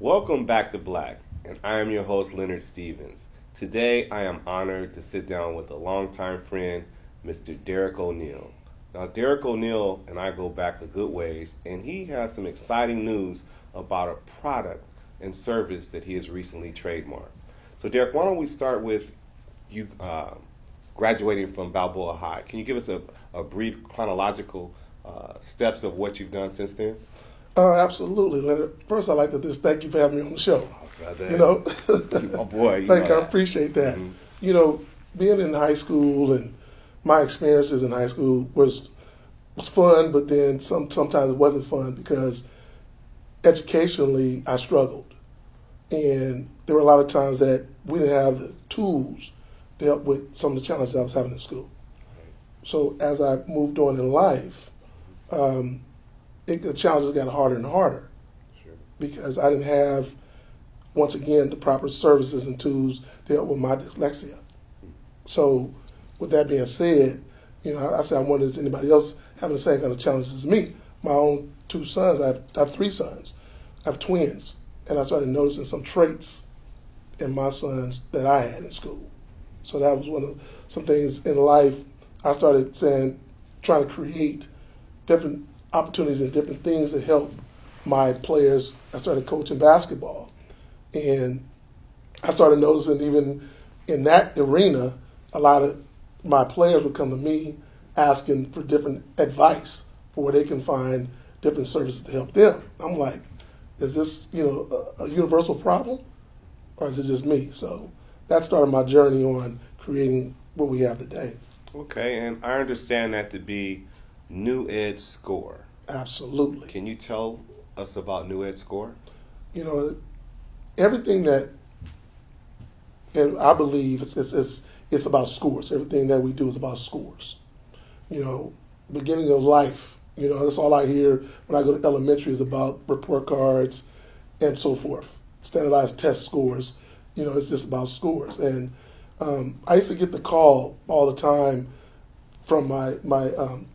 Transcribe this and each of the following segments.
Welcome back to Black, and I am your host, Leonard Stevens. Today, I am honored to sit down with a longtime friend, Mr. Derek O'Neill. Now, Derek O'Neill and I go back a good ways, and he has some exciting news about a product and service that he has recently trademarked. So, Derek, why don't we start with you graduating from Balboa High? Can you give us a brief chronological steps of what you've done since then? Absolutely, Leonard. First, I'd like to just thank you for having me on the show. Brother. You know, Oh boy, thank you. I appreciate that. Mhm. You know, being in high school and my experiences in high school was fun, but then sometimes it wasn't fun because educationally I struggled, and there were a lot of times that we didn't have the tools to help with some of the challenges I was having in school. So as I moved on in life, um, the challenges got harder and harder Sure. because I didn't have, once again, the proper services and tools to help with my dyslexia. So, with that being said, I said I wonder is anybody else having the same kind of challenges as me? My own two sons, I have three sons, I have twins, and I started noticing some traits in my sons that I had in school. So that was one of some things in life I started saying, trying to create different opportunities and different things that help my players. I started coaching basketball, and I started noticing even in that arena, a lot of my players would come to me asking for different advice for where they can find different services to help them. I'm like, is this a universal problem, or is it just me? So that started my journey on creating what we have today. Okay, and I understand that to be Nuued Score. Absolutely. Can you tell us about Nuued Score? You know, everything that, and I believe it's about scores. Everything that we do is about scores. You know, beginning of life. That's all I hear when I go to elementary is about report cards and so forth, standardized test scores. It's just about scores. And I used to get the call all the time from my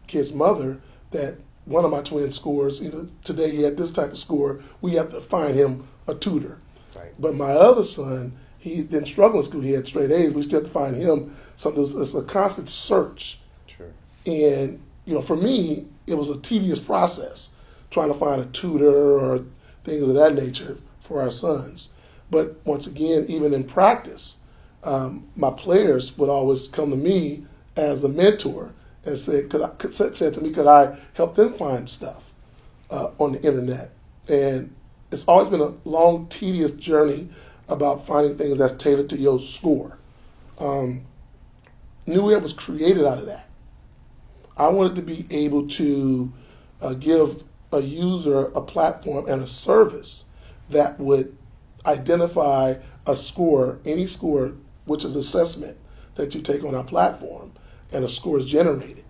kid's mother that one of my twin scores, today he had this type of score. We have to find him a tutor. Right. But my other son, he didn't struggle in school. He had straight A's. We still had to find him something. It's a constant search. Sure. And for me, it was a tedious process trying to find a tutor or things of that nature for our sons. But once again, even in practice, my players would always come to me as a mentor and say, said to me, could I help them find stuff on the internet? And it's always been a long, tedious journey about finding things that's tailored to your score. New Air was created out of that. I wanted to be able to give a user a platform and a service that would identify a score, any score, which is assessment that you take on our platform, and a score is generated.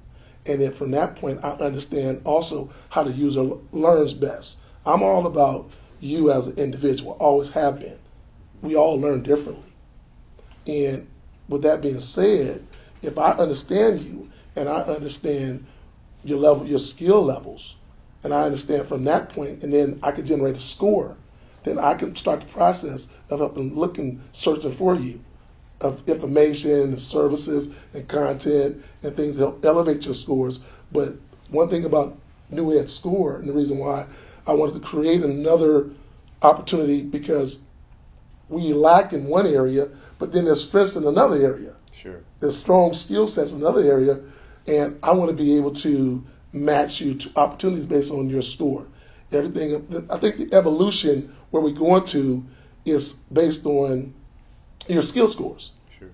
And then from that point, I understand also how the user learns best. I'm all about you as an individual, always have been. We all learn differently. And with that being said, if I understand you and I understand your level, your skill levels, and I understand from that point, and then I can generate a score, then I can start the process of helping looking, searching for you, of information and services and content and things that help elevate your scores. But one thing about New Ed Score, and the reason why I wanted to create another opportunity, because we lack in one area, but then there's strengths in another area. Sure. There's strong skill sets in another area, and I want to be able to match you to opportunities based on your score. Everything, I think the evolution where we're going to is based on your skill scores. Sure.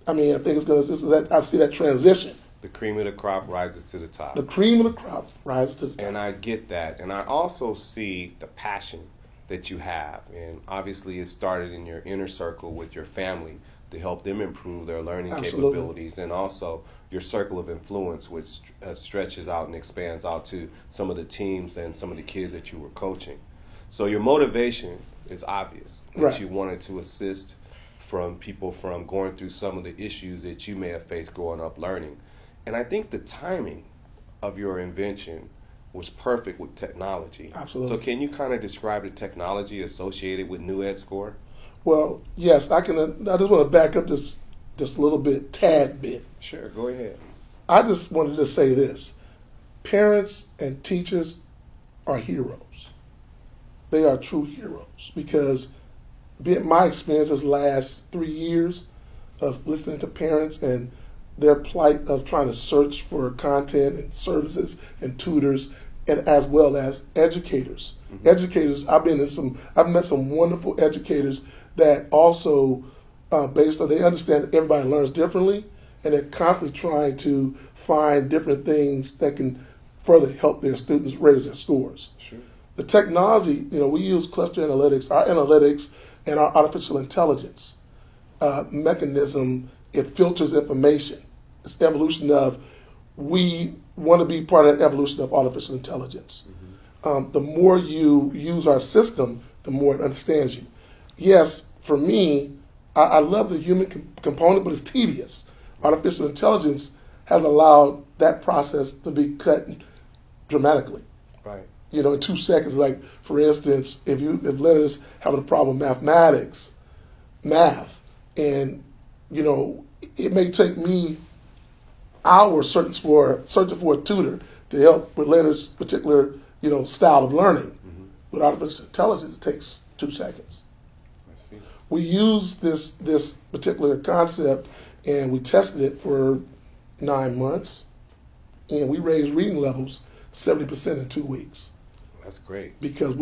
I mean, I think it's going to, I see that transition. The cream of the crop rises to the top. The cream of the crop rises to the top. And I get that. And I also see the passion that you have. And obviously it started in your inner circle with your family to help them improve their learning Absolutely. capabilities, and also your circle of influence, which stretches out and expands out to some of the teams and some of the kids that you were coaching. So your motivation is obvious, that Right. you wanted to assist from people from going through some of the issues that you may have faced growing up learning. And I think the timing of your invention was perfect with technology. Absolutely. So can you kind of describe the technology associated with Nuued Score? Well, yes, I can. I just want to back up just a little bit, tad bit. Sure, go ahead. I just wanted to say this: parents and teachers are heroes. They are true heroes because my experiences last 3 years of listening to parents and their plight of trying to search for content and services and tutors, and as well as educators. Mm-hmm. Educators, I've met some wonderful educators that also, based on, they understand that everybody learns differently, and they're constantly trying to find different things that can further help their students raise their scores. Sure. The technology, we use cluster analytics, our analytics, and our artificial intelligence mechanism. It filters information. It's the evolution of, we want to be part of that evolution of artificial intelligence. Mm-hmm. The more you use our system, the more it understands you. Yes, for me, I love the human component, but it's tedious. Artificial intelligence has allowed that process to be cut dramatically. Right. In 2 seconds. Like, for instance, if Leonard's having a problem with math, and it may take me hours searching for a tutor to help with Leonard's particular style of learning. Mm-hmm. With artificial intelligence, it takes 2 seconds. I see. We used this particular concept and we tested it for 9 months, and we raised reading levels 70% in 2 weeks. That's great. Because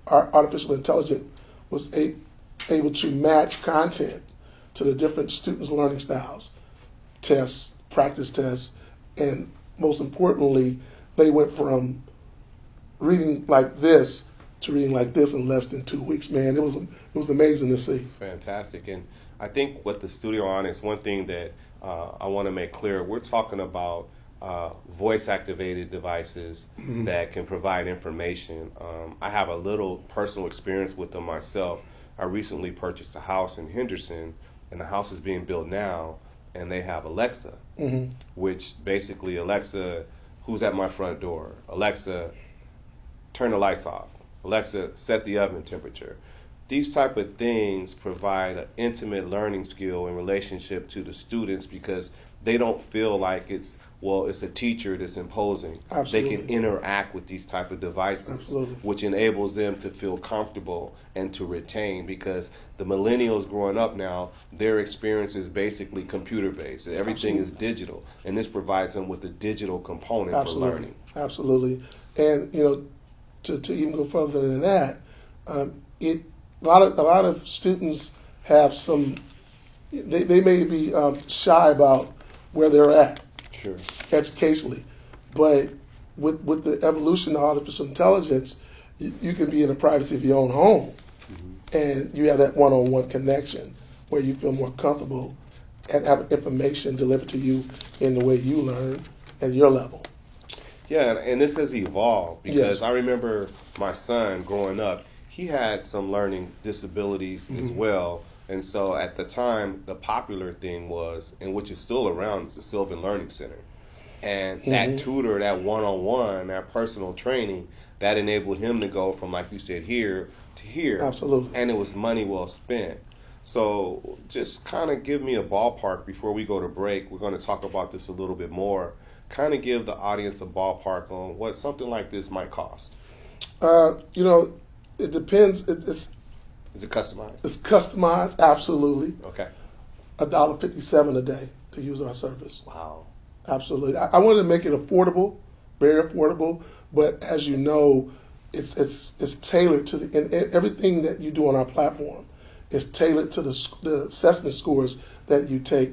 our artificial intelligence was able to match content to the different students' learning styles, tests, practice tests, and most importantly, they went from reading like this to reading like this in less than 2 weeks. Man, it was amazing to see. It's fantastic, and I think what the Studio Onyx, one thing that I want to make clear, we're talking about voice-activated devices mm-hmm. that can provide information. I have a little personal experience with them myself. I recently purchased a house in Henderson, and the house is being built now, and they have Alexa, mm-hmm. which basically, Alexa, who's at my front door? Alexa, turn the lights off. Alexa, set the oven temperature. These type of things provide an intimate learning skill in relationship to the students because they don't feel like it's a teacher that's imposing. Absolutely. They can interact with these type of devices, Absolutely. which enables them to feel comfortable and to retain, because the millennials growing up now, their experience is basically computer-based. Everything Absolutely. Is digital, and this provides them with a digital component Absolutely. for learning. Absolutely. And, to even go further than that, a lot of students have they may be shy about where they're at. Sure. Educationally, but with the evolution of artificial intelligence, you can be in the privacy of your own home, mm-hmm. and you have that one-on-one connection where you feel more comfortable and have information delivered to you in the way you learn at your level. Yeah, and this has evolved because Yes. I remember my son growing up, he had some learning disabilities mm-hmm. as well. And so at the time, the popular thing was, and which is still around, is the Sylvan Learning Center. And mm-hmm. that tutor, that one-on-one, that personal training, that enabled him to go from, like you said, here to here. Absolutely. And it was money well spent. So just kind of give me a ballpark before we go to break. We're going to talk about this a little bit more. Kind of give the audience a ballpark on what something like this might cost. It depends. Is it customized? It's customized, absolutely. Okay. $1.57 a day to use our service. Wow. Absolutely. I wanted to make it affordable, very affordable, but as you know, it's tailored to and everything that you do on our platform is tailored to the assessment scores that you take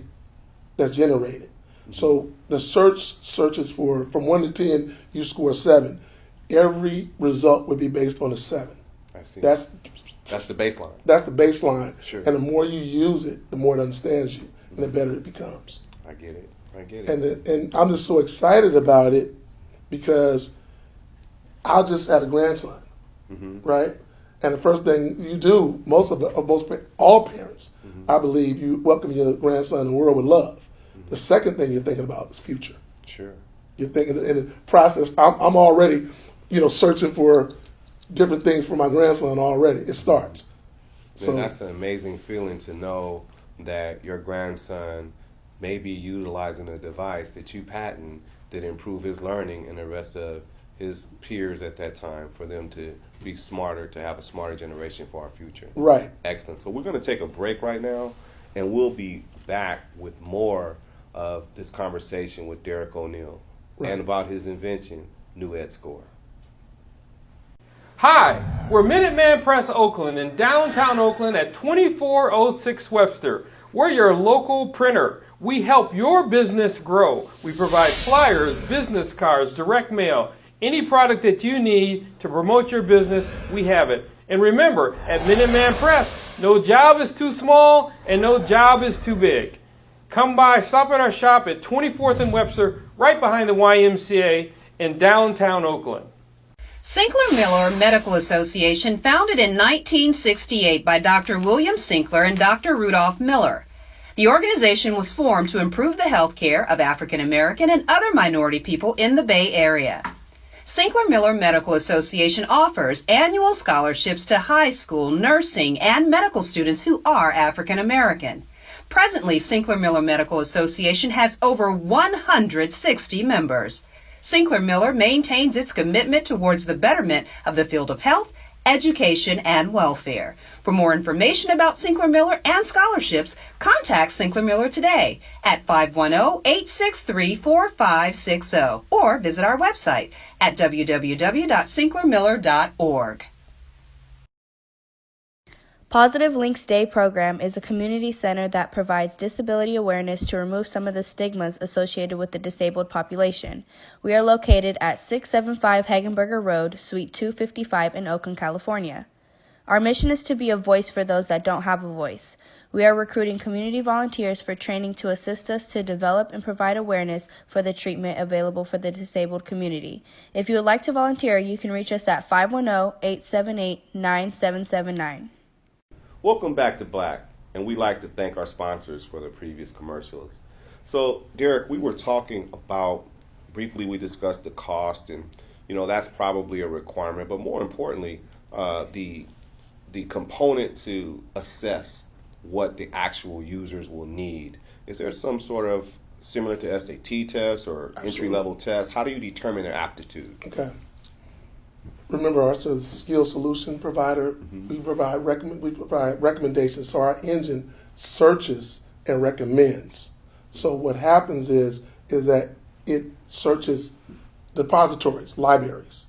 that's generated. Mm-hmm. So the searches for from 1 to 10, you score 7. Every result would be based on a 7. I see. That's the baseline. That's the baseline. Sure. And the more you use it, the more it understands you, and the better it becomes. I get it. And I'm just so excited about it because I just had a grandson, mm-hmm. right? And the first thing you do, all parents, mm-hmm. I believe, you welcome your grandson in the world with love. Mm-hmm. The second thing you're thinking about is future. Sure. You're thinking in the process. I'm already, searching for different things for my grandson already. It starts. So that's an amazing feeling to know that your grandson may be utilizing a device that you patent that improve his learning and the rest of his peers at that time for them to be smarter, to have a smarter generation for our future. Right. Excellent. So we're going to take a break right now, and we'll be back with more of this conversation with Derek O'Neill and about his invention, Nuued Score. Hi, we're Minuteman Press Oakland in downtown Oakland at 2406 Webster. We're your local printer. We help your business grow. We provide flyers, business cards, direct mail, any product that you need to promote your business, we have it. And remember, at Minuteman Press, no job is too small and no job is too big. Come by, stop at our shop at 24th and Webster, right behind the YMCA in downtown Oakland. Sinclair Miller Medical Association, founded in 1968 by Dr. William Sinclair and Dr. Rudolph Miller. The organization was formed to improve the health care of African American and other minority people in the Bay Area. Sinclair Miller Medical Association offers annual scholarships to high school, nursing, and medical students who are African American. Presently, Sinclair Miller Medical Association has over 160 members. Sinclair Miller maintains its commitment towards the betterment of the field of health, education, and welfare. For more information about Sinclair Miller and scholarships, contact Sinclair Miller today at 510-863-4560 or visit our website at www.sinclairmiller.org. Positive Links Day program is a community center that provides disability awareness to remove some of the stigmas associated with the disabled population. We are located at 675 Hagenberger Road, Suite 255 in Oakland, California. Our mission is to be a voice for those that don't have a voice. We are recruiting community volunteers for training to assist us to develop and provide awareness for the treatment available for the disabled community. If you would like to volunteer, you can reach us at 510-878-9779. Welcome back to Black, and we'd like to thank our sponsors for the previous commercials. So, Derek, we were talking about, briefly we discussed the cost, and that's probably a requirement, but more importantly, the component to assess what the actual users will need. Is there some sort of, similar to SAT tests or entry-level tests, how do you determine their aptitude? Okay. Remember, our skill solution provider, we provide recommendations. So our engine searches and recommends. So what happens is that it searches depositories, libraries.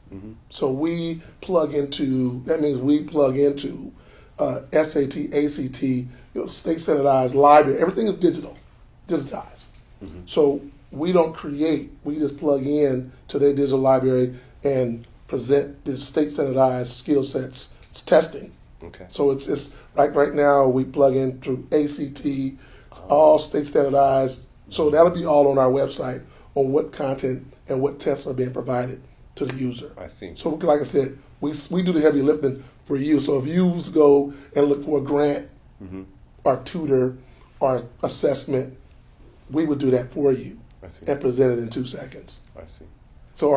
So we plug into, that means we plug into SAT, ACT, state standardized library. Everything is digitized. So we don't create, we just plug in to their digital library and present this state standardized skill sets testing. Okay. So it's right now we plug in through ACT, all state standardized. So that'll be all on our website on what content and what tests are being provided to the user. I see. So like I said, we do the heavy lifting for you. So if you go and look for a grant or tutor or assessment, we would do that for you and present it in 2 seconds. I see. So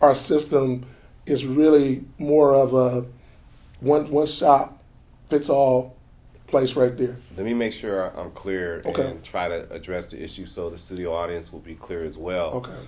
our system is really more of a one shop fits all place right there. Let me make sure I'm clear and try to address the issue so the studio audience will be clear as well. Okay.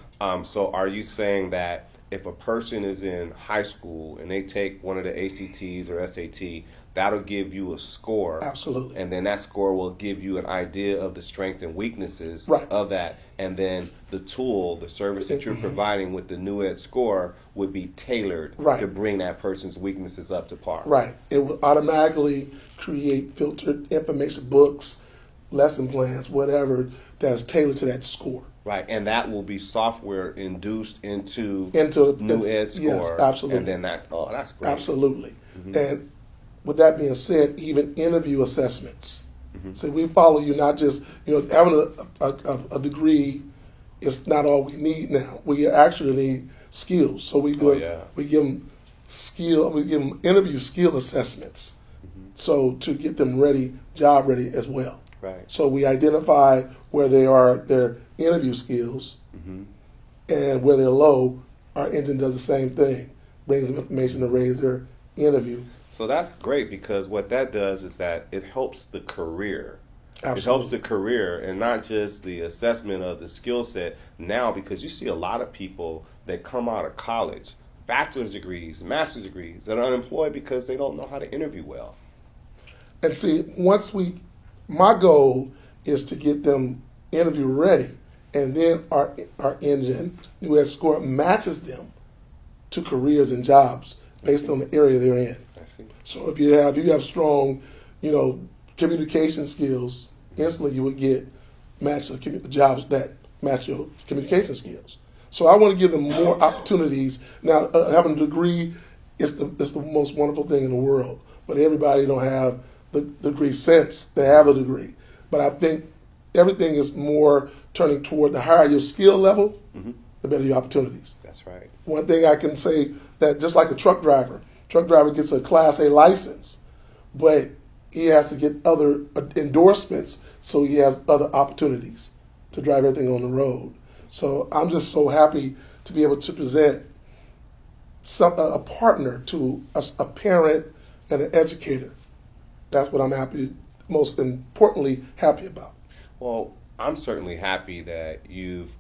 So are you saying that if a person is in high school and they take one of the ACTs or SAT, that'll give you a score? Absolutely. And then that score will give you an idea of the strengths and weaknesses of that. And then the tool, the service that you're providing with the Nuued score would be tailored to bring that person's weaknesses up to par. Right. It will automatically create filtered information, books, lesson plans, whatever, that's tailored to that score. Right, and that will be software induced into Nuued score. Yes, absolutely. And then that's great. Absolutely. And with that being said, even interview assessments. So we follow you, not just having a degree is not all we need now. We actually need skills. So we do we give them interview skill assessments. So to get them ready, job ready as well. Right. So we identify where they are, their interview skills, And where they're low, our engine does the same thing, brings them information to raise their interview. So that's great, because what that does is that it helps the career. Absolutely. It helps the career and not just the assessment of the skill set now, because you see a lot of people that come out of college, bachelor's degrees, master's degrees, that are unemployed because they don't know how to interview well. And see, my goal is to get them interview ready, and then our engine, Nuued Score, matches them to careers and jobs based on the area they're in. I see. So if you have strong, communication skills, instantly you would get match the jobs that match your communication skills. So I want to give them more opportunities. Now, having a degree is the most wonderful thing in the world, but everybody don't have the degree since they have a degree. But I think everything is more turning toward the higher your skill level, the better your opportunities. That's right. One thing I can say, that just like a truck driver gets a Class A license, but he has to get other endorsements, so he has other opportunities to drive everything on the road. So I'm just so happy to be able to present a partner to a parent and an educator. That's what I'm most importantly happy about. Well, I'm certainly happy that you've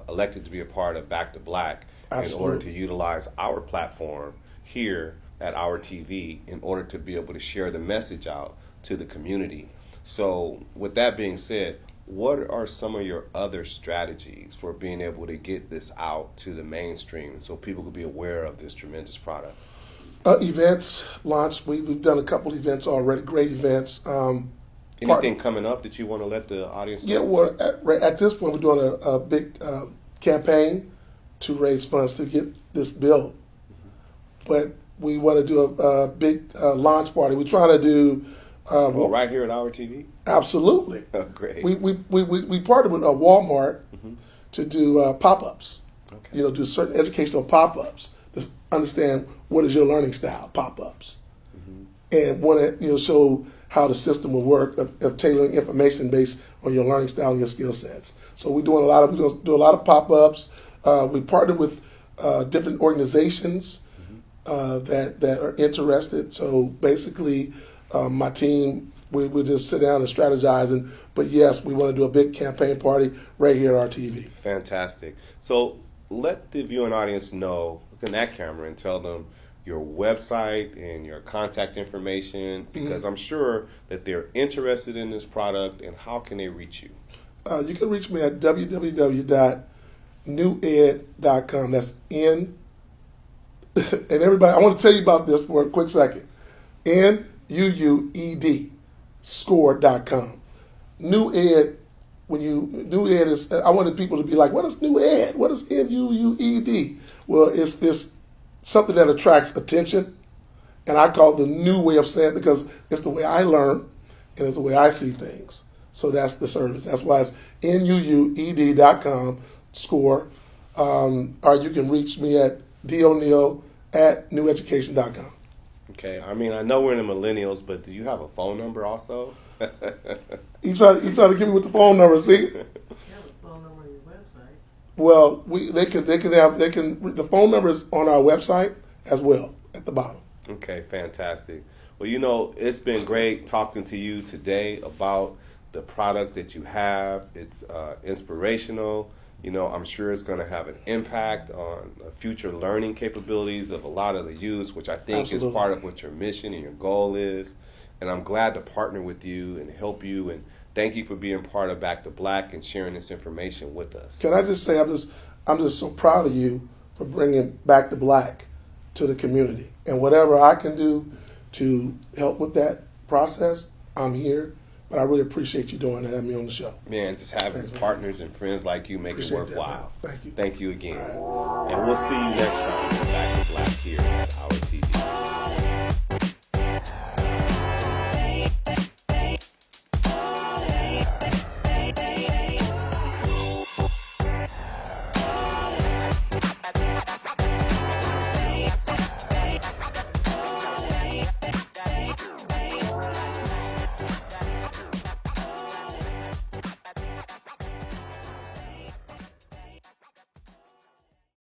elected to be a part of Back to Black. Absolutely. In order to utilize our platform here at our TV in order to be able to share the message out to the community. So with that being said, what are some of your other strategies for being able to get this out to the mainstream so people can be aware of this tremendous product? Events, launch. We've done a couple events already, great events. Anything coming up that you want to let the audience know? Yeah, well, at this point, we're doing a big campaign to raise funds to get this built. But we want to do a big launch party. We're trying to do... right here at our TV? Absolutely. Oh, great. We partnered with Walmart to do pop-ups. Okay. Do certain educational pop-ups to understand what is your learning style, pop-ups. And want to show how the system will work of tailoring information based on your learning style and your skill sets. So we're doing we're going to do a lot of pop-ups. We partnered with different organizations that are interested. So basically, my team, we just sit down and strategize. But yes, we want to do a big campaign party right here at our TV. Fantastic. So let the viewing audience know, look in that camera and tell them your website and your contact information, because I'm sure that they're interested in this product. And how can they reach you? You can reach me at www.nuued.com. That's N. And everybody, I want to tell you about this for a quick second. Nuued, score.com. Nuued, Nuued is, I wanted people to be like, what is Nuued? What is Nuued? Well, it's something that attracts attention, and I call it the new way of saying it because it's the way I learn and it's the way I see things. So that's the service. That's why it's nuued.com, score, or you can reach me at donneal@nueducation.com. Okay, I mean, I know we're in the millennials, but do you have a phone number also? He tried to give me with the phone number. See? You have a phone number on your website. Well, the phone number is on our website as well at the bottom. Okay, fantastic. Well, it's been great talking to you today about the product that you have. It's inspirational. I'm sure it's going to have an impact on future learning capabilities of a lot of the youth, which I think Absolutely. is part of what your mission and your goal is. And I'm glad to partner with you and help you. And thank you for being part of Back to Black and sharing this information with us. Can I just say I'm just so proud of you for bringing Back to Black to the community. And whatever I can do to help with that process, I'm here. But I really appreciate you doing that, having me on the show. Man, just having partners and friends like you make Appreciate it worthwhile. That, Thank you. Thank you again. All right. And we'll see you next time on Back to Black.